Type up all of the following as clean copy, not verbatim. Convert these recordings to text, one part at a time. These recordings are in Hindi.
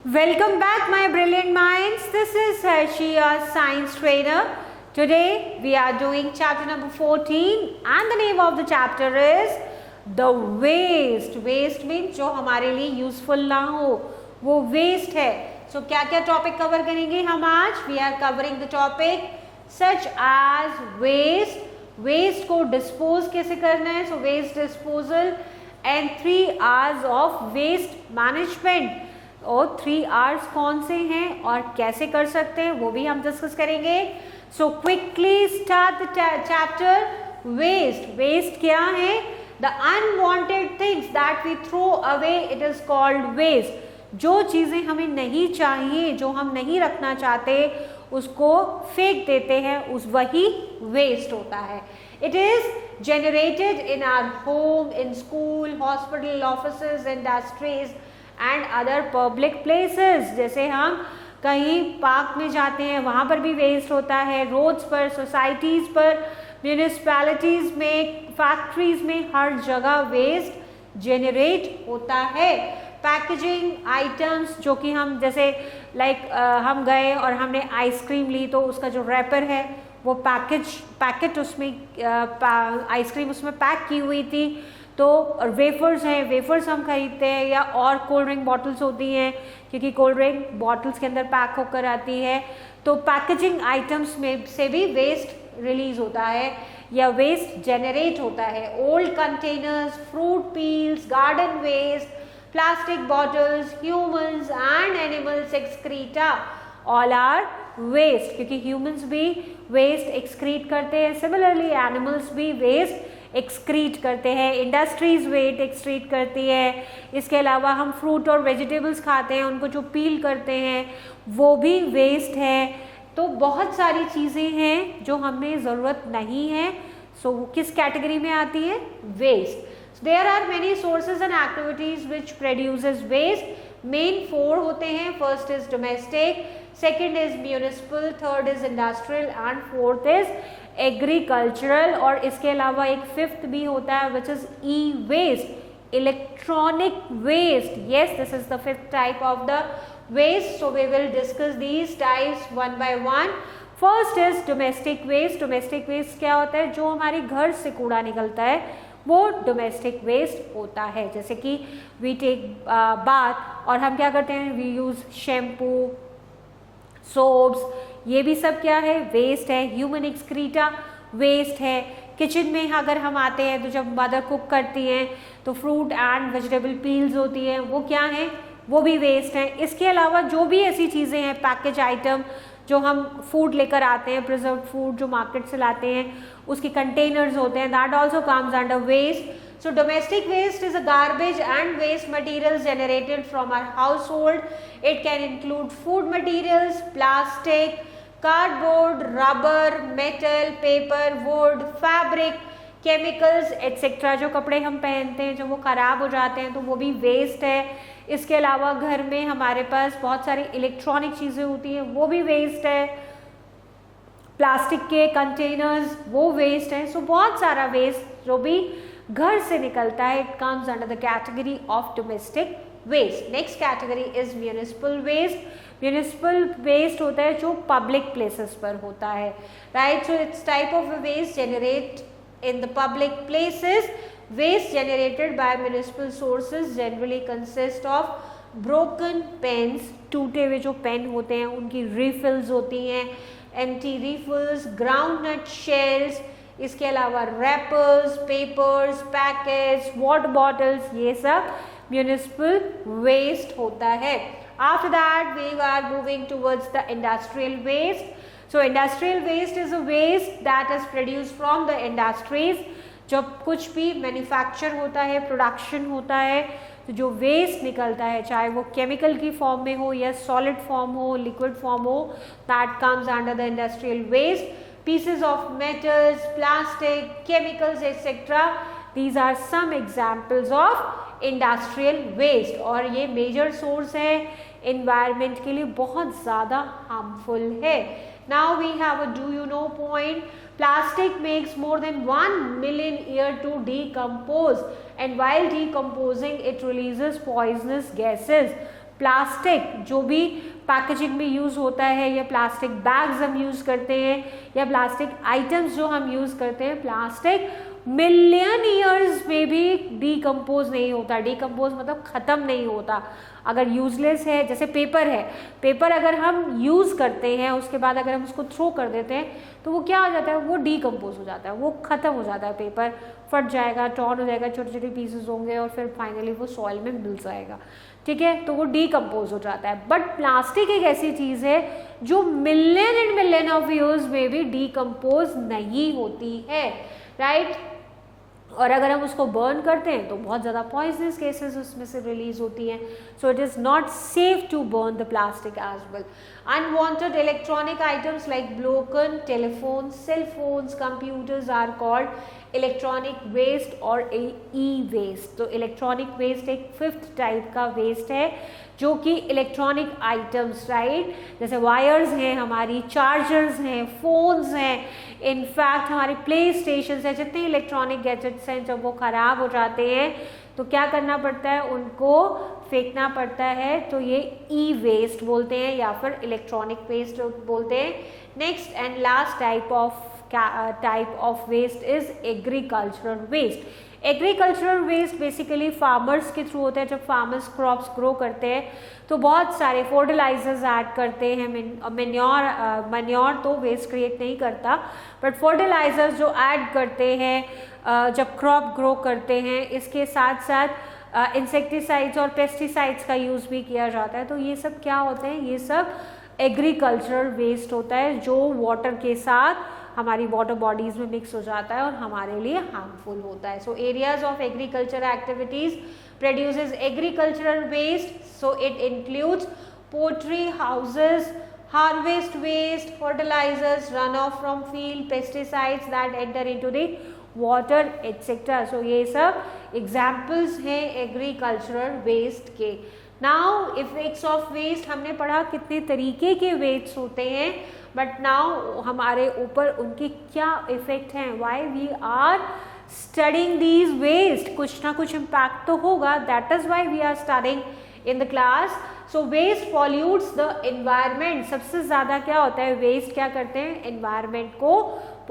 Welcome back, my brilliant minds. This is Hershey, your science trainer. Today we are doing chapter number 14 and the name of the chapter is the waste. Waste means जो हमारे लिए useful ना हो वो waste है. So क्या क्या topic cover करेंगे हम आज? We are covering the topic such as waste. Waste को dispose कैसे करना है? So waste disposal and 3 R's of waste management. और 3 R's कौन से हैं और कैसे कर सकते हैं वो भी हम डिस्कस करेंगे. So quickly start the chapter. Waste क्या है? The unwanted things that we throw away, it is called waste. जो चीज़ें हमें नहीं चाहिए, जो हम नहीं रखना चाहते, उसको फेंक देते हैं, उस वही वेस्ट होता है. It is generated in our home, in school, hospital, offices, industries and other public places. जैसे हम कहीं पार्क में जाते हैं वहाँ पर भी वेस्ट होता है, रोड्स पर, सोसाइटीज़ पर, म्यूनिसिपैलिटीज़ में, फैक्ट्रीज में, हर जगह वेस्ट जनरेट होता है. पैकेजिंग आइटम्स जो कि हम जैसे हम गए और हमने आइसक्रीम ली तो उसका जो रैपर है वो पैकेट उसमें आइसक्रीम उसमें पैक की हुई थी. तो वेफर्स हैं, वेफर्स हम खरीदते हैं, या और कोल्ड ड्रिंक बॉटल्स होती हैं क्योंकि कोल्ड ड्रिंक बॉटल्स के अंदर पैक होकर आती है. तो पैकेजिंग आइटम्स में से भी वेस्ट रिलीज होता है या वेस्ट जनरेट होता है. Old containers, fruit peels, garden waste, plastic bottles, humans and animals excreta, all are waste. क्योंकि ह्यूमंस भी वेस्ट एक्सक्रीट करते हैं, सिमिलरली एनिमल्स भी वेस्ट एक्सक्रीट करते हैं, इंडस्ट्रीज वेस्ट एक्सक्रीट करती है. इसके अलावा हम फ्रूट और वेजिटेबल्स खाते हैं, उनको जो पील करते हैं वो भी वेस्ट है. तो बहुत सारी चीज़ें हैं जो हमें ज़रूरत नहीं है, सो वो किस कैटेगरी में आती है? Waste. There are many sources and activities which produces waste. Main 4 होते हैं. First is domestic, second is municipal, third is industrial and fourth is agricultural. और इसके अलावा एक फिफ्थ भी होता है which is E waste, electronic waste. Yes, this is the fifth type of the waste. So we will discuss these types one by one. First is domestic waste. Domestic waste क्या होता है? जो हमारे घर से कूड़ा निकलता है वो डोमेस्टिक वेस्ट होता है. जैसे कि वी टेक बाथ और हम क्या करते हैं? वी यूज शैम्पू, सोप्स, ये भी सब क्या है? वेस्ट है. ह्यूमन एक्सक्रीटा वेस्ट है. किचन में अगर हम आते हैं तो जब मदर कुक करती हैं तो फ्रूट एंड वेजिटेबल पील्स होती हैं, वो क्या है? वो भी वेस्ट है. इसके अलावा जो भी ऐसी चीज़ें हैं, पैकेज आइटम जो हम फूड लेकर आते हैं, प्रिजर्व्ड फूड जो मार्केट से लाते हैं, उसके कंटेनर्स होते हैं, that also comes under waste. So domestic waste is a garbage and waste materials generated from our household. It can include food materials, plastic, cardboard, rubber, metal, paper, wood, fabric, chemicals, etc. जो कपड़े हम पहनते हैं जो वो ख़राब हो जाते हैं तो वो भी वेस्ट है. इसके अलावा घर में हमारे पास बहुत सारी इलेक्ट्रॉनिक चीज़ें होती हैं, वो भी वेस्ट है. प्लास्टिक के कंटेनर्स वो वेस्ट हैं. सो बहुत सारा वेस्ट जो भी घर से निकलता है, it comes under the category of domestic waste. Next category is municipal waste. Municipal waste होता है जो पब्लिक प्लेसेस पर होता है, right. So it's type of waste generate in the public places. Waste generated by municipal sources generally consist of broken pens, टूटे हुए जो पेन होते हैं उनकी रिफिल्स होती हैं, एम्प्टी रिफिल्स, ग्राउंडनट शेल्स. इसके अलावा wrappers, papers, packets, water bottles, ये सब म्यूनिसिपल वेस्ट होता है. After that we are moving towards the industrial waste. So industrial waste is a waste that is produced from the industries. जब कुछ भी मैन्युफैक्चर होता है, प्रोडक्शन होता है, तो जो वेस्ट निकलता है, चाहे वो केमिकल की फॉर्म में हो या सॉलिड फॉर्म हो, लिक्विड फॉर्म हो, that comes under the industrial waste. Pieces of metals, plastic, chemicals, etc. These are some examples of industrial waste. और ये major source है, environment के लिए बहुत ज़्यादा harmful है. Now we have a do you know point. Plastic makes more than 1 million year to decompose, and while decomposing it releases poisonous gases. Plastic जो भी पैकेजिंग में यूज़ होता है, या प्लास्टिक बैग्स हम यूज़ करते हैं, या प्लास्टिक आइटम्स जो हम यूज़ करते हैं, प्लास्टिक मिलियन ईयर्स में भी डीकम्पोज नहीं होता। डीकम्पोज मतलब ख़त्म नहीं होता। अगर यूजलेस है, जैसे पेपर है, पेपर अगर हम यूज़ करते हैं उसके बाद अगर हम उसको थ्रो कर देते हैं तो वो क्या हो जाता है, वो डीकम्पोज हो जाता है, वो ख़त्म हो जाता है, पेपर फट जाएगा, टॉर्न हो जाएगा, छोटे छोटे पीसेस होंगे और फिर फाइनली वो सॉइल में मिल जाएगा, ठीक है, तो वो डीकम्पोज हो जाता है। बट प्लास्टिक एक ऐसी चीज़ है जो million and million of years में भी डीकम्पोज नहीं होती है, राइट। और अगर हम उसको बर्न करते हैं तो बहुत ज़्यादा पॉइजनस केसेस उसमें से रिलीज होती हैं। So it is not safe to burn the plastic as well. Unwanted electronic items like broken telephone, cell phones, computers are called electronic waste और ई वेस्ट। तो इलेक्ट्रॉनिक वेस्ट एक 5th टाइप का वेस्ट है जो कि इलेक्ट्रॉनिक आइटम्स, राइट, जैसे वायर्स हैं, हमारी चार्जर्स हैं, फोन्स हैं, इनफैक्ट हमारे प्ले स्टेशन है, जितने इलेक्ट्रॉनिक गैजेट्स हैं जब वो ख़राब हो जाते हैं तो क्या करना पड़ता है, उनको फेंकना पड़ता है। तो ये ई वेस्ट बोलते हैं या फिर इलेक्ट्रॉनिक वेस्ट बोलते हैं। Next and last type of waste is agricultural waste. Agricultural waste basically farmers के थ्रू होता है। जब फार्मर्स क्रॉप्स ग्रो करते हैं तो बहुत सारे फर्टिलाइजर्स ऐड करते हैं। मैन्योर तो वेस्ट क्रिएट नहीं करता, बट फर्टिलाइजर्स जो ऐड करते हैं जब क्रॉप ग्रो करते हैं, इसके साथ साथ इंसेक्टिसाइड्स और पेस्टिसाइड्स का यूज़ भी किया जाता है। तो ये सब क्या होते हैं, ये सब एग्रीकल्चरल वेस्ट होता है जो वाटर के साथ हमारी वाटर बॉडीज में मिक्स हो जाता है और हमारे लिए हार्मफुल होता है। So areas of agriculture activities produces agricultural waste. So it includes poultry houses, harvest waste, fertilizers, runoff from field, pesticides that enter into the water, etc. So ये सब examples हैं agricultural waste के। Now effects of waste हमने पढ़ा कितने तरीके के waste होते हैं, but now हमारे ऊपर उनके क्या effect हैं, why we are studying these waste, कुछ ना कुछ impact तो होगा, that is why we are studying in the class. So waste pollutes the environment. सबसे ज़्यादा क्या होता है, waste क्या करते हैं, environment को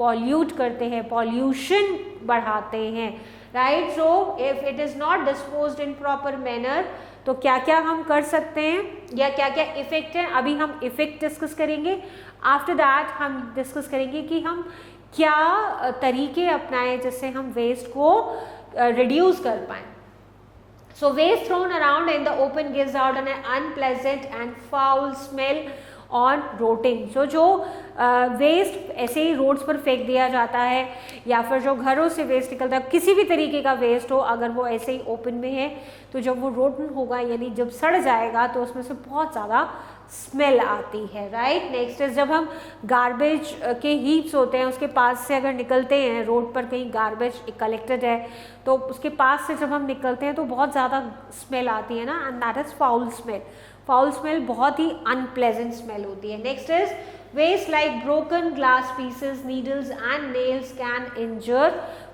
pollute करते हैं, pollution बढ़ाते हैं, right? So if it is not disposed in proper manner, तो क्या क्या हम कर सकते हैं या क्या क्या इफेक्ट हैं, अभी हम इफेक्ट डिस्कस करेंगे। आफ्टर दैट हम डिस्कस करेंगे कि हम क्या तरीके अपनाएं जिससे हम वेस्ट को रिड्यूस कर पाएं। So waste thrown around in the open gives out an unpleasant and foul smell on roading. So जो वेस्ट ऐसे ही रोड्स पर फेंक दिया जाता है या फिर जो घरों से वेस्ट निकलता है, किसी भी तरीके का वेस्ट हो, अगर वो ऐसे ही ओपन में है तो जब वो रोटन होगा यानी जब सड़ जाएगा तो उसमें से बहुत ज़्यादा स्मेल आती है, राइट। नेक्स्ट इज जब हम गार्बेज के हीप्स होते हैं उसके पास से अगर निकलते हैं, रोड पर कहीं गार्बेज कलेक्टेड है तो उसके पास से जब हम निकलते हैं तो बहुत ज़्यादा स्मेल आती है ना, and that is foul smell. Foul smell बहुत ही अनप्लेजेंट स्मेल होती है। Next is waste like broken glass pieces, needles and nails can injure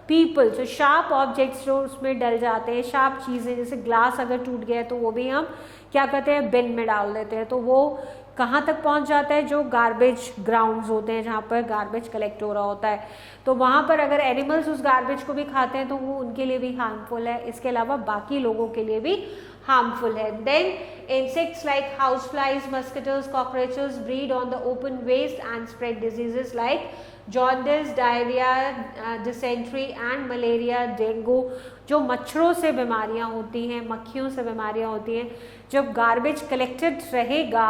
people. जो शार्प ऑब्जेक्ट्स जो उसमें डल जाते हैं, शार्प चीज़ें जैसे ग्लास अगर टूट गया तो वो भी हम क्या करते हैं, बिन में डाल देते हैं, तो वो कहाँ तक पहुँच जाता है, जो गार्बेज ग्राउंड्स होते हैं जहाँ पर गार्बेज कलेक्ट हो रहा होता है, तो वहाँ पर अगर एनिमल्स उस गार्बेज को भी खाते हैं तो वो उनके लिए भी हार्मफुल है, इसके अलावा बाकी लोगों के लिए भी हार्मफुल है। Then insects like houseflies, mosquitoes, cockroaches breed on the open waste and spread diseases like jaundice, diarrhea, dysentery and malaria, dengue. जो मच्छरों से बीमारियां होती हैं, मक्खियों से बीमारियां होती हैं, जब गार्बेज कलेक्टेड रहेगा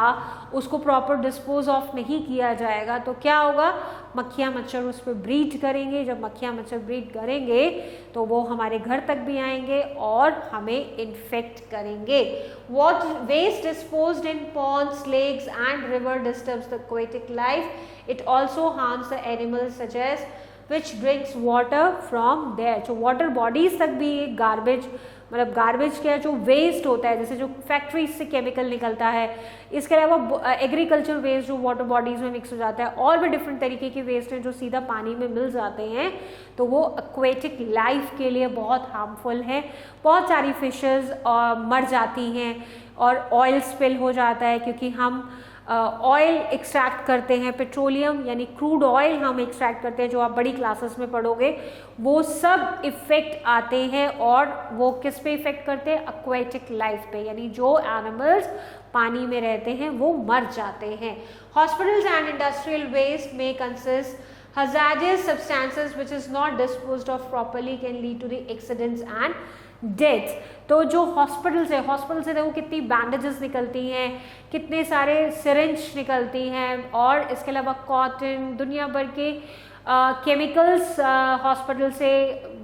उसको प्रॉपर डिस्पोज ऑफ नहीं किया जाएगा तो क्या होगा, मक्खियाँ मच्छर उस पर ब्रीड करेंगे। जब मक्खियाँ मच्छर ब्रीड करेंगे तो वो हमारे घर तक भी आएंगे और हमें इन्फेक्ट करेंगे। What waste disposed in ponds, lakes and river disturbs the aquatic life. It also harms the animals such as which brings water from there. जो वाटर बॉडीज तक भी एक गार्बेज, मतलब गार्बेज क्या जो वेस्ट होता है, जैसे जो फैक्ट्रीज से केमिकल निकलता है, इसके अलावा एग्रीकल्चर वेस्ट जो वाटर बॉडीज में मिक्स हो जाता है, और भी डिफरेंट तरीके के वेस्ट हैं जो सीधा पानी में मिल जाते हैं, तो वो एक्वेटिक लाइफ के लिए बहुत हार्मफुल है। बहुत सारी फिशेस मर जाती हैं और ऑयल स्पिल हो जाता है, क्योंकि हम ऑयल एक्सट्रैक्ट करते हैं, पेट्रोलियम यानी क्रूड ऑयल हम एक्सट्रैक्ट करते हैं, जो आप बड़ी क्लासेस में पढ़ोगे, वो सब इफेक्ट आते हैं। और वो किस पे इफेक्ट करते हैं? एक्वेटिक लाइफ पे, यानी जो एनिमल्स पानी में रहते हैं वो मर जाते हैं। हॉस्पिटल्स एंड इंडस्ट्रियल वेस्ट में consist hazardous substances which is not disposed of properly can lead to the accidents and death। तो जो हॉस्पिटल से देखो कितनी बैंडेजेस निकलती हैं, कितने सारे सिरिंज निकलती हैं, और इसके अलावा कॉटन, दुनिया भर के केमिकल्स हॉस्पिटल से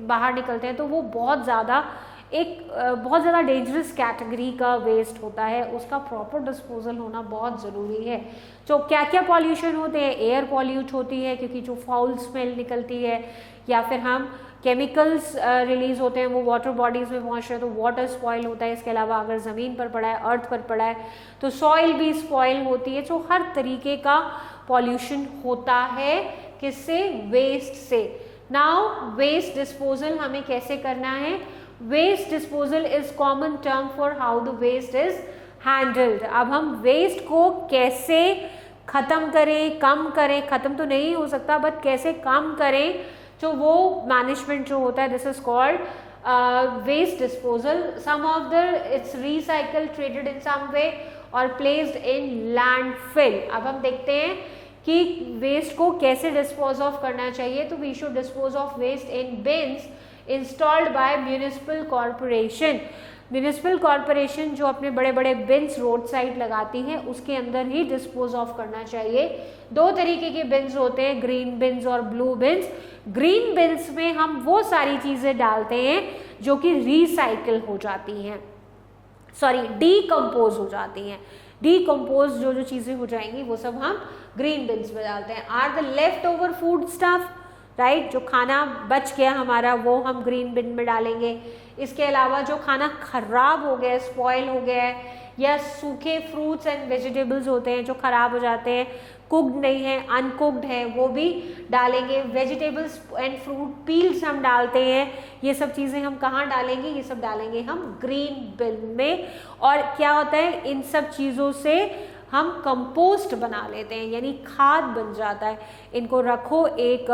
बाहर निकलते हैं, तो वो बहुत ज़्यादा डेंजरस कैटेगरी का वेस्ट होता है। उसका प्रॉपर डिस्पोजल होना बहुत ज़रूरी है। तो क्या क्या पॉल्यूशन होते हैं? एयर पॉल्यूट होती है, क्योंकि जो फाउल स्मेल निकलती है, या फिर हम केमिकल्स रिलीज होते हैं वो वाटर बॉडीज़ में पहुँच रहे हैं तो वाटर स्पॉइल होता है। इसके अलावा अगर ज़मीन पर पड़ा है, अर्थ पर पड़ा है, तो सॉइल भी स्पॉइल होती है। तो हर तरीके का पॉल्यूशन होता है किससे? वेस्ट से। नाउ वेस्ट डिस्पोजल हमें कैसे करना है? Waste disposal is common term for how the waste is handled. अब हम वेस्ट को कैसे खत्म करें, कम करें, खत्म तो नहीं हो सकता बट कैसे कम करें, तो वो मैनेजमेंट जो होता है, this is called waste disposal. Some of the its recycle, traded in some way और प्लेस्ड इन लैंडफिल। अब हम देखते हैं कि वेस्ट को कैसे डिस्पोज ऑफ करना चाहिए। तो we should dispose of waste in bins installed by municipal corporation. Municipal corporation जो अपने बड़े बड़े बिन्स रोड साइड लगाती है, उसके अंदर ही डिस्पोज ऑफ करना चाहिए। दो तरीके के बिन्स होते हैं, ग्रीन बिन्स और ब्लू बिन्स। ग्रीन बिन्स में हम वो सारी चीजें डालते हैं जो कि रिसाइकिल हो जाती हैं, डीकम्पोज हो जाती हैं। डीकम्पोज जो चीजें हो जाएंगी वो सब हम ग्रीन बिन्स में डालते हैं। Are the left over food stuff, right, जो खाना बच गया हमारा वो हम ग्रीन बिन में डालेंगे। इसके अलावा जो खाना खराब हो गया, स्पॉइल हो गया है, या सूखे फ्रूट्स एंड वेजिटेबल्स होते हैं जो खराब हो जाते हैं, कुक्ड नहीं है, अनकुक्ड है, वो भी डालेंगे। वेजिटेबल्स एंड फ्रूट पील्स हम डालते हैं, ये सब चीज़ें हम कहाँ डालेंगे? ये सब डालेंगे हम ग्रीन बिन में। और क्या होता है, इन सब चीज़ों से हम कंपोस्ट बना लेते हैं, यानी खाद बन जाता है। इनको रखो एक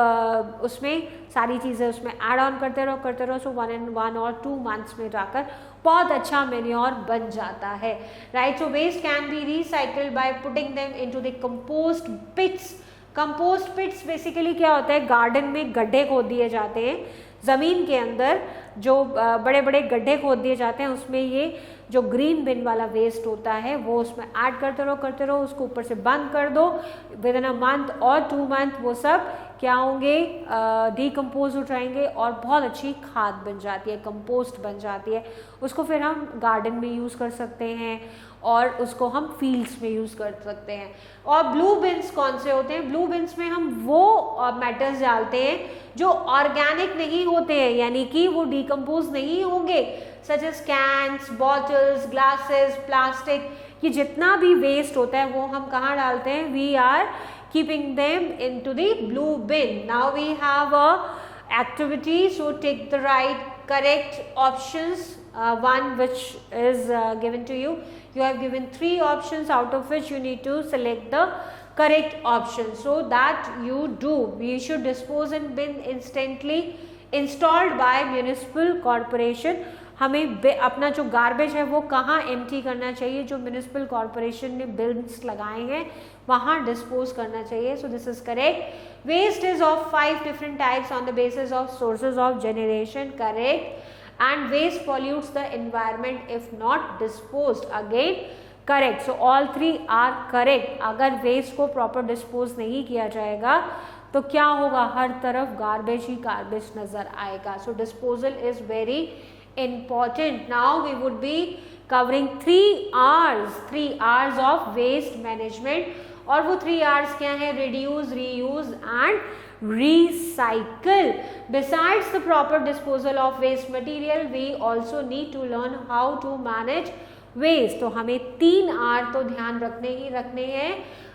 उसमें, सारी चीज़ें उसमें ऐड ऑन करते रहो। सो 1 और 2 मंथ्स में जाकर बहुत अच्छा मेन्योर बन जाता है, right. So waste can be recycled by putting them into the compost pits. Compost pits basically क्या होता है, गार्डन में गड्ढे खोद दिए जाते हैं, ज़मीन के अंदर जो बड़े बड़े गड्ढे खोद दिए जाते हैं, उसमें ये जो ग्रीन बिन वाला वेस्ट होता है वो उसमें ऐड करते रहो, उसको ऊपर से बंद कर दो। विद इन अ मंथ और 2 मंथ वो सब क्या होंगे, डीकम्पोज हो जाएंगे और बहुत अच्छी खाद बन जाती है, कंपोस्ट बन जाती है। उसको फिर हम गार्डन में यूज़ कर सकते हैं और उसको हम फील्ड्स में यूज़ कर सकते हैं। और ब्लू बिन्स कौन से होते हैं? ब्लू बिन्स में हम वो मैटर्स डालते हैं जो ऑर्गेनिक नहीं होते हैं, यानी कि वो डीकम्पोज नहीं होंगे, such as cans, bottles, glasses, plastic. ये जितना भी वेस्ट होता है वो हम कहाँ डालते हैं? We are keeping them into the blue bin. Now we have a activity, so take the correct options, one which is given to you. You have given 3 options, out of which you need to select the correct option. So that you do, we should dispose in bin instantly installed by municipal corporation. हमें अपना जो गार्बेज है वो कहाँ एम्प्टी करना चाहिए, जो म्यूनिसिपल कॉरपोरेशन ने बिन्स लगाए हैं वहाँ डिस्पोज करना चाहिए। So this is correct. Waste is of 5 different types on the basis of sources of generation, correct. And waste pollutes the environment if not disposed, again correct. So all 3 are correct. अगर वेस्ट को प्रॉपर डिस्पोज नहीं किया जाएगा तो क्या होगा, हर तरफ गार्बेज ही गार्बेज नजर आएगा। So disposal is very important. Now we would be covering 3 hours of waste management और वो 3 R's क्या है? Reduce, reuse and recycle. Besides the proper disposal of waste material, we also need to learn how to manage waste. तो हमें 3 R तो ध्यान रखने हैं.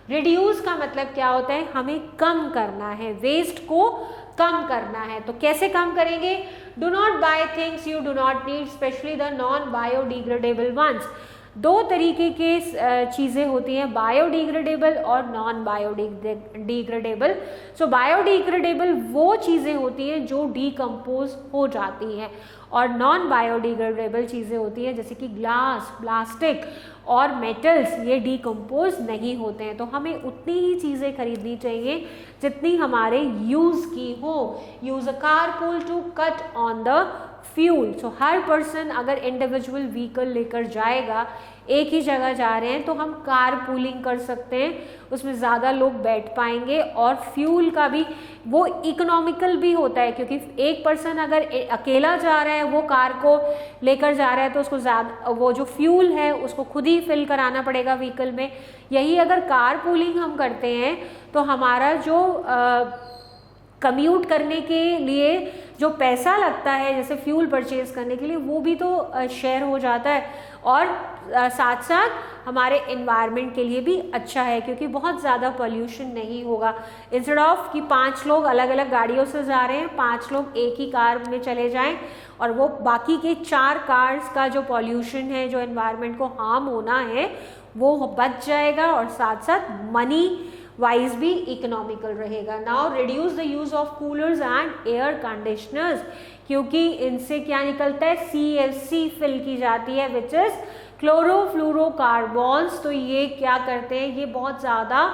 रिड्यूस का मतलब क्या होता है? हमें कम करना है, वेस्ट को कम करना है. तो कैसे कम करेंगे? Do not buy things you do not need, especially the non biodegradable ones. 2 तरीके के चीज़ें होती हैं, बायोडिग्रेडेबल और नॉन बायोडिग्रेडेबल. सो बायोडिग्रेडेबल वो चीज़ें होती हैं जो डीकम्पोज हो जाती हैं, और नॉन बायोडिग्रेडेबल चीज़ें होती हैं जैसे कि ग्लास, प्लास्टिक और मेटल्स, ये डीकम्पोज नहीं होते हैं. तो हमें उतनी ही चीज़ें खरीदनी चाहिए जितनी हमारे यूज़ की हो. Use a carpool to cut on the fuel. So हर पर्सन अगर इंडिविजुअल व्हीकल लेकर जाएगा, एक ही जगह जा रहे हैं, तो हम कार पूलिंग कर सकते हैं, उसमें ज़्यादा लोग बैठ पाएंगे, और फ्यूल का भी वो इकोनॉमिकल भी होता है, क्योंकि एक पर्सन अगर अकेला जा रहा है, वो कार को लेकर जा रहा है, तो उसको ज़्यादा वो जो फ्यूल है उसको खुद ही फिल कराना पड़ेगा व्हीकल में. यही अगर कार पूलिंग हम करते हैं तो हमारा जो कम्यूट करने के लिए जो पैसा लगता है, जैसे फ्यूल परचेज करने के लिए, वो भी तो शेयर हो जाता है, और साथ साथ हमारे एनवायरनमेंट के लिए भी अच्छा है, क्योंकि बहुत ज़्यादा पोल्यूशन नहीं होगा. इंस्टेड ऑफ कि 5 लोग अलग अलग गाड़ियों से जा रहे हैं, 5 लोग एक ही कार में चले जाएं, और वो बाकी के 4 कार्स का जो पोल्यूशन है, जो एनवायरनमेंट को हार्म होना है, वो बच जाएगा, और साथ साथ मनी वाइज भी इकोनॉमिकल रहेगा. Now reduce the use of coolers and air conditioners, क्योंकि इनसे क्या निकलता है? CFC फिल की जाती है, विच इज क्लोरोफ्लोरोकार्बन्स. तो ये क्या करते हैं? ये बहुत ज़्यादा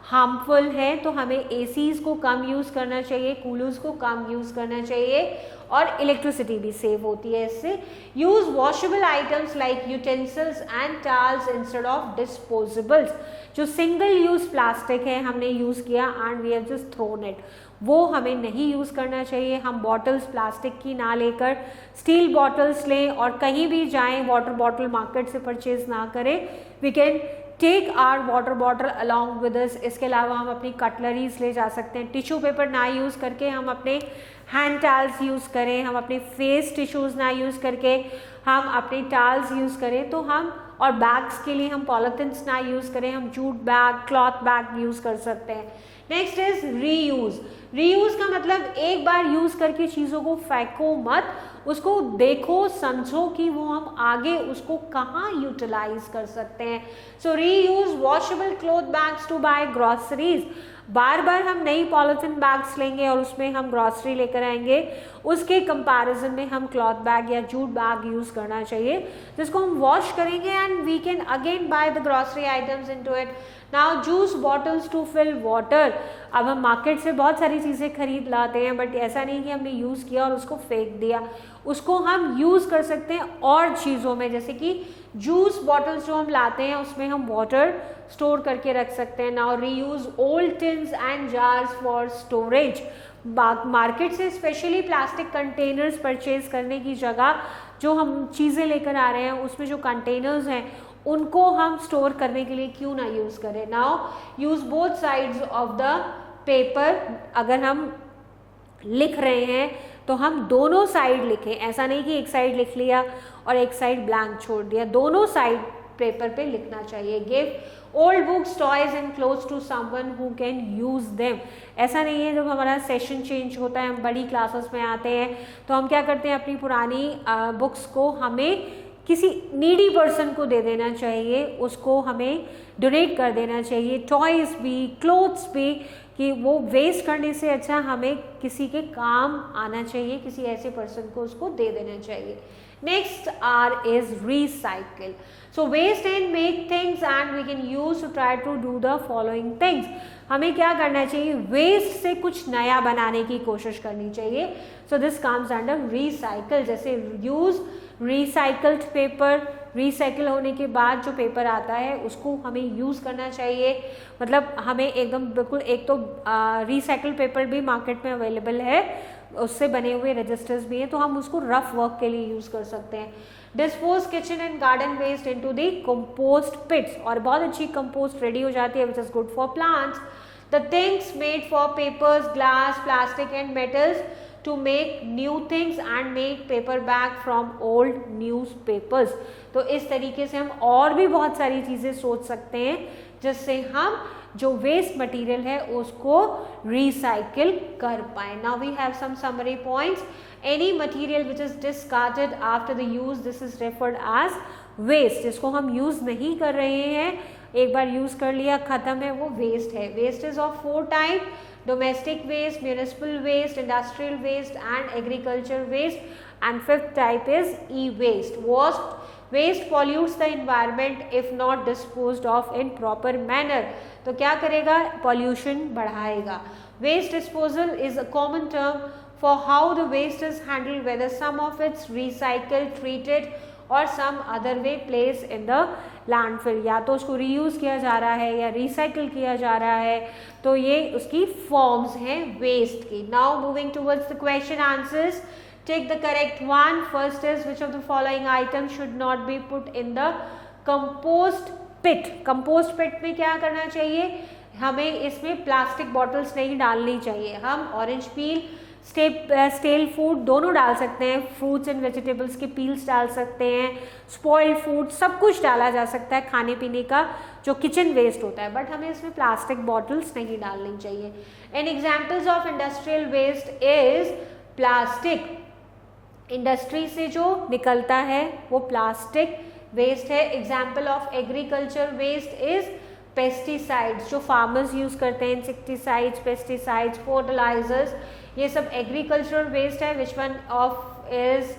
हार्मफुल है. तो हमें ACs को कम यूज़ करना चाहिए, कूलर्स को कम यूज़ करना चाहिए, और इलेक्ट्रिसिटी भी सेव होती है इससे. Use washable items like utensils and towels instead of disposables. जो सिंगल यूज़ प्लास्टिक है हमने यूज़ किया and we have just thrown it, वो हमें नहीं यूज़ करना चाहिए. हम बॉटल्स प्लास्टिक की ना लेकर स्टील बॉटल्स लें, और कहीं भी जाएं वाटर बॉटल मार्केट से परचेज ना करें. We can take our water bottle along with us. इसके अलावा हम अपनी कटलरीज ले जा सकते हैं. टिश्यू पेपर ना यूज़ करके हम अपने हैंड टाल्स यूज़ करें, हम अपने फेस टिश्यूज़ ना यूज़ करके हम अपने टाल्स यूज़ करें. तो हम, और बैग्स के लिए हम पॉलीथिन्स ना यूज़ करें, हम jute bag, cloth bag use कर सकते हैं. Next is reuse. रीयूज़ का मतलब एक बार यूज़ करके चीज़ों को फेंको मत, उसको देखो, समझो कि वो हम आगे उसको कहाँ यूटिलाइज कर सकते हैं. So reuse washable cloth bags to buy groceries. बार बार हम नई पॉलीथिन बैग्स लेंगे और उसमें हम ग्रॉसरी लेकर आएंगे, उसके कंपैरिजन में हम क्लॉथ बैग या जूट बैग यूज़ करना चाहिए, जिसको हम वॉश करेंगे and we can again buy the grocery items into it. Now juice bottles to fill water. अब हम मार्केट से बहुत सारी चीज़ें खरीद लाते हैं, बट ऐसा नहीं कि हमने यूज़ किया और उसको फेंक दिया. उसको हम यूज़ कर सकते हैं और चीज़ों में, जैसे कि जूस बॉटल्स जो हम लाते हैं उसमें हम वाटर स्टोर करके रख सकते हैं. Now reuse old tins and jars for storage. Market से स्पेशली प्लास्टिक कंटेनर्स परचेज करने की जगह जो हम चीज़ें लेकर आ रहे हैं उसमें जो कंटेनर्स हैं उनको हम स्टोर करने के लिए क्यों ना यूज़ करें. Now use both sides of the paper. अगर हम लिख रहे हैं तो हम दोनों साइड लिखें, ऐसा नहीं कि एक साइड लिख लिया और एक साइड ब्लैंक छोड़ दिया, दोनों साइड पेपर पे लिखना चाहिए. Give old books, toys and clothes to someone who can use them. ऐसा नहीं है जब हमारा सेशन चेंज होता है, हम बड़ी क्लासेस में आते हैं तो हम क्या करते हैं, अपनी पुरानी बुक्स को हमें किसी नीडी पर्सन को दे देना चाहिए, उसको हमें डोनेट कर देना चाहिए. टॉयज भी, क्लोथ्स भी, कि वो वेस्ट करने से अच्छा हमें किसी के काम आना चाहिए, किसी ऐसे पर्सन को उसको दे देना चाहिए. Next R is recycle. So waste and make things and we can use to try to do the following things. हमें क्या करना चाहिए, वेस्ट से कुछ नया बनाने की कोशिश करनी चाहिए. So this comes under recycle. जैसे यूज रिसाइकल्ड पेपर, रिसाइकिल होने के बाद जो पेपर आता है उसको हमें यूज़ करना चाहिए. मतलब हमें एकदम बिल्कुल, एक तो रिसाइकिल पेपर भी मार्केट में अवेलेबल है, उससे बने हुए रजिस्टर्स भी हैं, तो हम उसको रफ वर्क के लिए यूज़ कर सकते हैं. Dispose kitchen and garden waste into the compost pits, और बहुत अच्छी कंपोस्ट रेडी हो जाती है which is good for plants. The things made for papers, glass, plastic and metals to make new things and make paper bag from old newspapers. तो इस तरीके से हम और भी बहुत सारी चीज़ें सोच सकते हैं जिससे हम जो वेस्ट मटेरियल है उसको रिसाइकिल कर पाए. Now we have some summary points. Any material which is discarded after the use, this is referred as waste. जिसको हम यूज नहीं कर रहे हैं, एक बार यूज कर लिया खत्म है, वो वेस्ट है. Waste is of 4 type: domestic waste, municipal waste, industrial waste and agriculture waste, and 5th type is e-waste. Waste pollutes the environment if not disposed of in proper manner. तो क्या करेगा? Pollution बढ़ाएगा. Waste disposal is a common term for how the waste is handled, whether some of it's recycled, treated और some other way placed in the landfill. या तो उसको रीयूज किया जा रहा है या रिसाइकिल किया जा रहा है. तो ये उसकी फॉर्म्स हैं वेस्ट की. Now moving towards the question answers. Take the correct one. First is which of the following item should not be put in the compost pit. Compost pit में क्या करना चाहिए? हमें इसमें प्लास्टिक बॉटल्स नहीं डालनी चाहिए. हम ऑरेंज पील, स्टेल फूड दोनों डाल सकते हैं, फ्रूट्स एंड वेजिटेबल्स के पील्स डाल सकते हैं, स्पॉइल्ड फूड, सब कुछ डाला जा सकता है खाने पीने का जो किचन वेस्ट होता है, बट हमें इसमें प्लास्टिक बॉटल्स नहीं डालनी चाहिए. And examples of industrial waste is plastic. Industry से जो निकलता है वो प्लास्टिक वेस्ट है. Example of agriculture waste is pesticides, जो फार्मर्स यूज करते हैं, इंसेक्टिसाइड्स, पेस्टिसाइड्स, फर्टिलाइजर्स, ये सब एग्रीकल्चरल वेस्ट है. Which one of is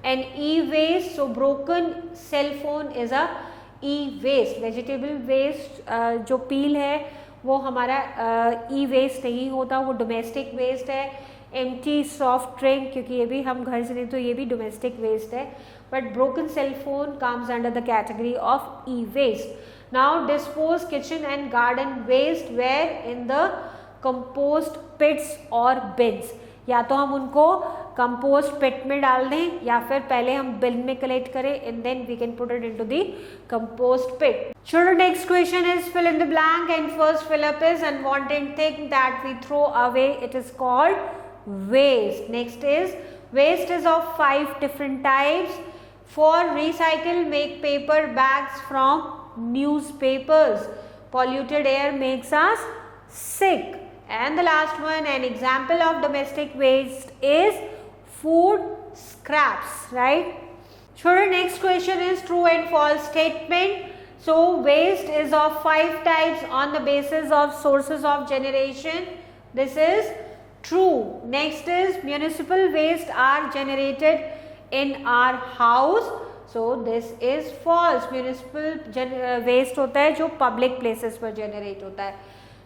an E waste? So broken cell phone is a E waste. Vegetable waste जो पील है वो हमारा ई वेस्ट नहीं होता, वो डोमेस्टिक वेस्ट है. एम्प्टी सॉफ्ट ड्रिंक, क्योंकि ये भी हम घर से नहीं, तो ये भी डोमेस्टिक वेस्ट है. But broken cell phone comes under the category of e waste. Now dispose kitchen and garden waste where in the compost pits और बिन्स. या तो हम उनको कंपोस्ट पिट में डाल दें या फिर पहले हम बिन में कलेक्ट करें and then we can put it into the compost pit. Children, next question is fill in the blank, and first fill up is unwanted thing that we throw away. It is called waste. Next is waste is of 5 different types. For recycle, make paper bags from newspapers. Polluted air makes us sick. And the last one, an example of domestic waste is food scraps, right? Children, next question is true and false statement. So waste is of 5 types on the basis of sources of generation. This is true. Next is municipal waste are generated in our house. So this is false. Municipal waste होता है जो public places पर generate होता है.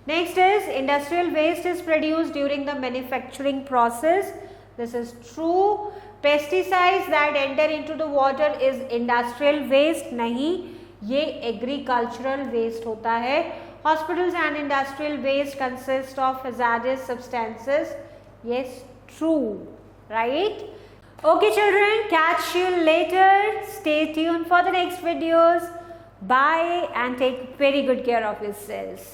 Next is industrial waste is produced during the manufacturing process. This is true. Pesticides that enter into the water is industrial waste. नहीं, ये agricultural waste होता है. Hospitals and industrial waste consist of hazardous substances. Yes, true. Right? Okay children, catch you later. Stay tuned for the next videos. Bye and take very good care of yourselves.